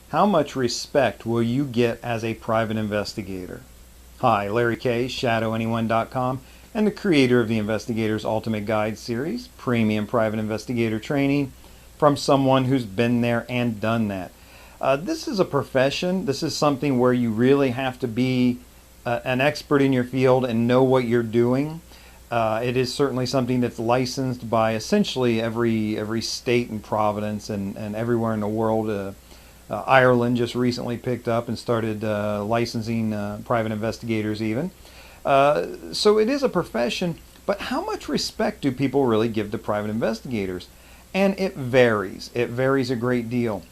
How much respect will you get as a private investigator? Hi, Larry Kaye, ShadowAnyone.com, and the creator of the Investigator's Ultimate Guide series, premium private investigator training from someone who's been there and done that. This is a profession. This is something where you really have to be an expert in your field and know what you're doing. It is certainly something that's licensed by essentially every state and province and everywhere in the world. Ireland just recently picked up and started licensing private investigators even. So it is a profession, but how much respect do people really give to private investigators? And it varies. It varies a great deal.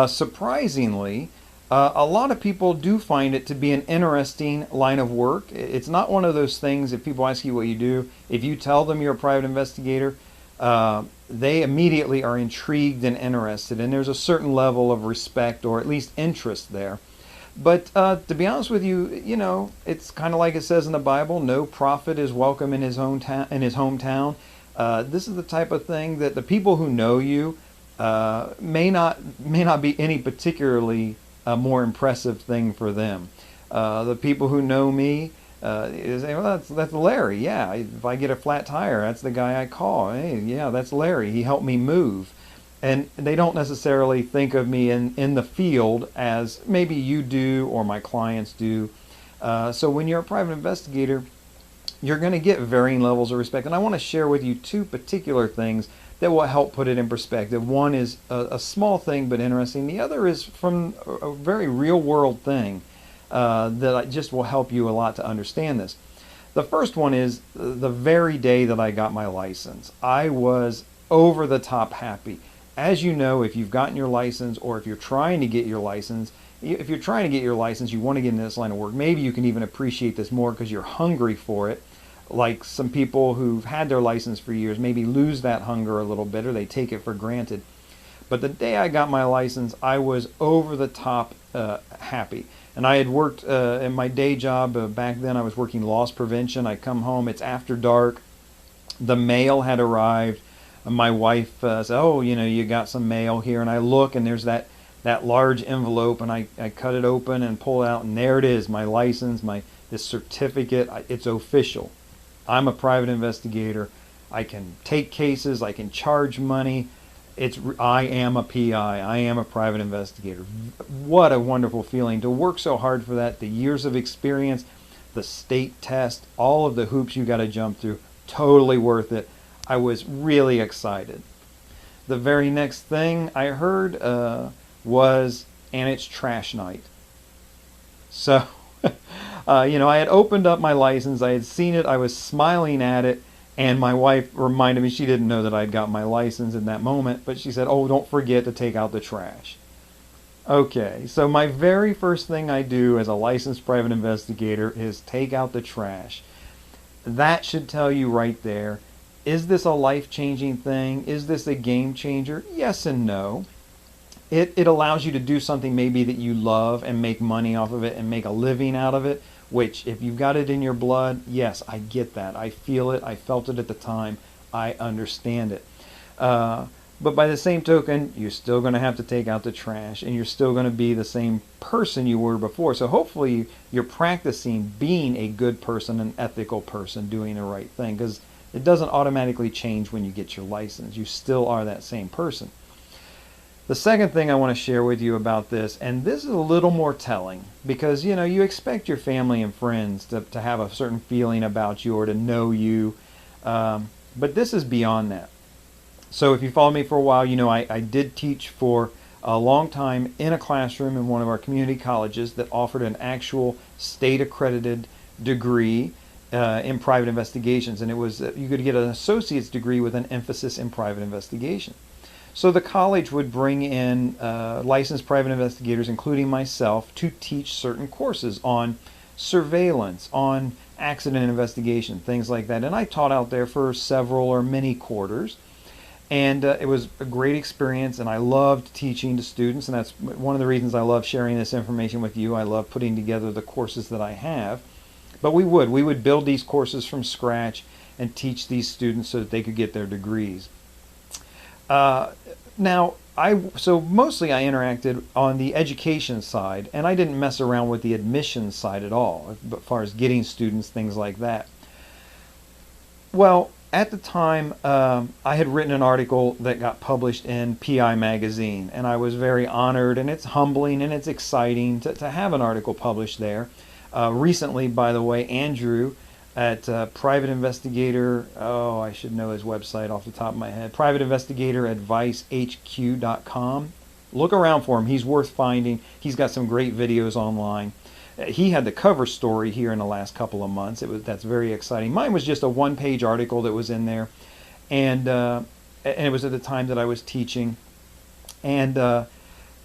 Surprisingly, a lot of people do find it to be an interesting line of work. It's not one of those things, if people ask you what you do, if you tell them you're a private investigator, they immediately are intrigued and interested, and there's a certain level of respect or at least interest there. But to be honest with you, it's kind of like it says in the Bible: no prophet is welcome in his own in his hometown. This is the type of thing that the people who know you may not be any particularly more impressive thing for them. The people who know me say, well, that's Larry. Yeah, if I get a flat tire, that's the guy I call. Hey, yeah, that's Larry. He helped me move. And they don't necessarily think of me in the field as maybe you do or my clients do. So when you're a private investigator, you're going to get varying levels of respect. And I want to share with you two particular things that will help put it in perspective. One is a small thing but interesting. The other is from a very real world thing that just will help you a lot to understand this. The first one is the very day that I got my license. I was over the top happy. As you know, if you've gotten your license or if you're trying to get your license, you want to get into this line of work, maybe you can even appreciate this more because you're hungry for it. Like some people who've had their license for years maybe lose that hunger a little bit, or they take it for granted. But the day I got my license, I was over the top happy. And I had worked in my day job back then. I was working loss prevention. I come home, it's after dark. The mail had arrived. My wife said, oh, you got some mail here. And I look, and there's that large envelope, and I cut it open and pull it out, and there it is, my license, this certificate. It's official. I'm a private investigator. I can take cases. I can charge money. I am a PI. I am a private investigator. What a wonderful feeling to work so hard for that. The years of experience, the state test, all of the hoops you got to jump through, totally worth it. I was really excited. The very next thing I heard was, and it's trash night. So, I had opened up my license. I had seen it. I was smiling at it. And my wife reminded me, she didn't know that I'd got my license in that moment, but she said, oh, don't forget to take out the trash. Okay, so my very first thing I do as a licensed private investigator is take out the trash. That should tell you right there, is this a life-changing thing? Is this a game changer? Yes and no. It allows you to do something maybe that you love and make money off of it and make a living out of it, which if you've got it in your blood, yes, I get that. I feel it. I felt it at the time. I understand it. But by the same token, you're still going to have to take out the trash, and you're still going to be the same person you were before. So hopefully you're practicing being a good person, an ethical person, doing the right thing, because it doesn't automatically change when you get your license. You still are that same person. The second thing I want to share with you about this, and this is a little more telling, because you expect your family and friends to have a certain feeling about you or to know you, but this is beyond that. So if you follow me for a while, I did teach for a long time in a classroom in one of our community colleges that offered an actual state accredited degree in private investigations, and it was you could get an associate's degree with an emphasis in private investigation. So the college would bring in licensed private investigators, including myself, to teach certain courses on surveillance, on accident investigation, things like that. And I taught out there for several or many quarters. And it was a great experience, and I loved teaching to students, and that's one of the reasons I love sharing this information with you. I love putting together the courses that I have. But we would build these courses from scratch and teach these students so that they could get their degrees. Now, so mostly I interacted on the education side, and I didn't mess around with the admissions side at all, as far as getting students, things like that. Well, at the time, I had written an article that got published in PI Magazine, and I was very honored, and it's humbling and it's exciting to have an article published there. Recently, by the way, Andrew at Private Investigator, oh, I should know his website off the top of my head, privateinvestigatoradvicehq.com. Look around for him. He's worth finding. He's got some great videos online. He had the cover story here in the last couple of months. That's very exciting. Mine was just a one-page article that was in there, and it was at the time that I was teaching, and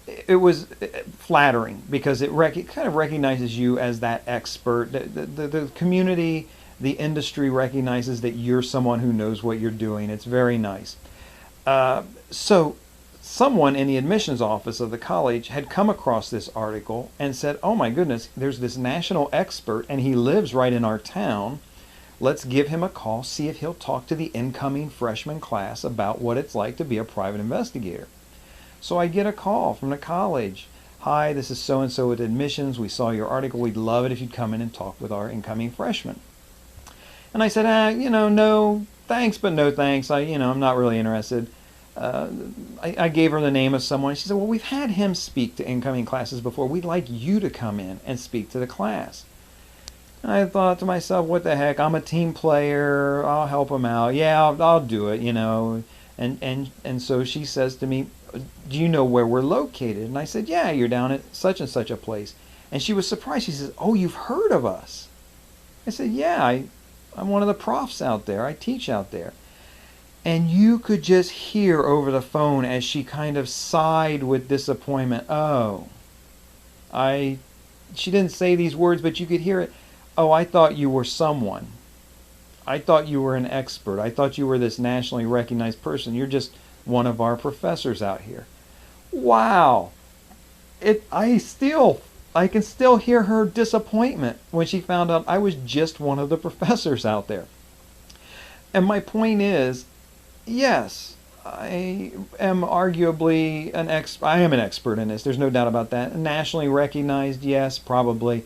it was flattering because it kind of recognizes you as that expert. The community, the industry recognizes that you're someone who knows what you're doing. It's very nice. So someone in the admissions office of the college had come across this article and said, oh my goodness, there's this national expert and he lives right in our town. Let's give him a call, see if he'll talk to the incoming freshman class about what it's like to be a private investigator. So I get a call from the college. Hi, this is so-and-so with admissions. We saw your article. We'd love it if you'd come in and talk with our incoming freshmen. And I said, no, thanks, but no thanks. I'm not really interested. I gave her the name of someone. She said, well, we've had him speak to incoming classes before. We'd like you to come in and speak to the class. And I thought to myself, what the heck? I'm a team player. I'll help him out. Yeah, I'll do it, And so she says to me, do you know where we're located? And I said, yeah, you're down at such and such a place. And she was surprised. She says, oh, you've heard of us? I said, yeah, I'm one of the profs out there. I teach out there. And you could just hear over the phone as she kind of sighed with disappointment. Oh, she didn't say these words, but you could hear it. Oh, I thought you were someone. I thought you were an expert. I thought you were this nationally recognized person. You're just one of our professors out here. Wow. I can still hear her disappointment when she found out I was just one of the professors out there. And my point is, yes, I am arguably I am an expert in this. There's no doubt about that. Nationally recognized, yes, probably.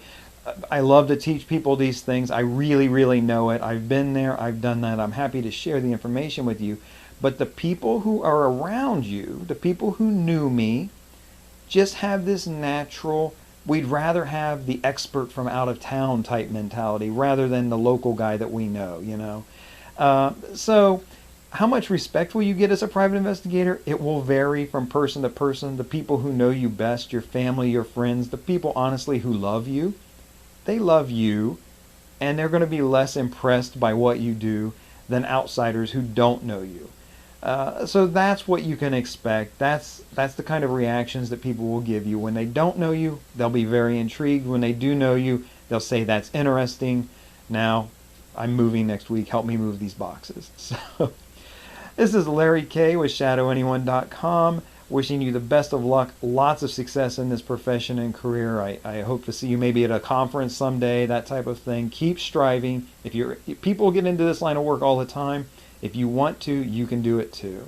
I love to teach people these things. I really, really know it. I've been there. I've done that. I'm happy to share the information with you. But the people who are around you, the people who knew me, just have this natural, we'd rather have the expert from out of town type mentality rather than the local guy that we know, So how much respect will you get as a private investigator? It will vary from person to person. The people who know you best, your family, your friends, the people honestly who love you, they love you, and they're going to be less impressed by what you do than outsiders who don't know you. So that's what you can expect. That's the kind of reactions that people will give you. When they don't know you, they'll be very intrigued. When they do know you, they'll say, that's interesting. Now, I'm moving next week. Help me move these boxes. So this is Larry Kaye with ShadowAnyone.com. Wishing you the best of luck, lots of success in this profession and career. I hope to see you maybe at a conference someday, that type of thing. Keep striving. If people get into this line of work all the time, if you want to, you can do it too.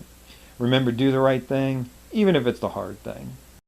Remember, do the right thing, even if it's the hard thing.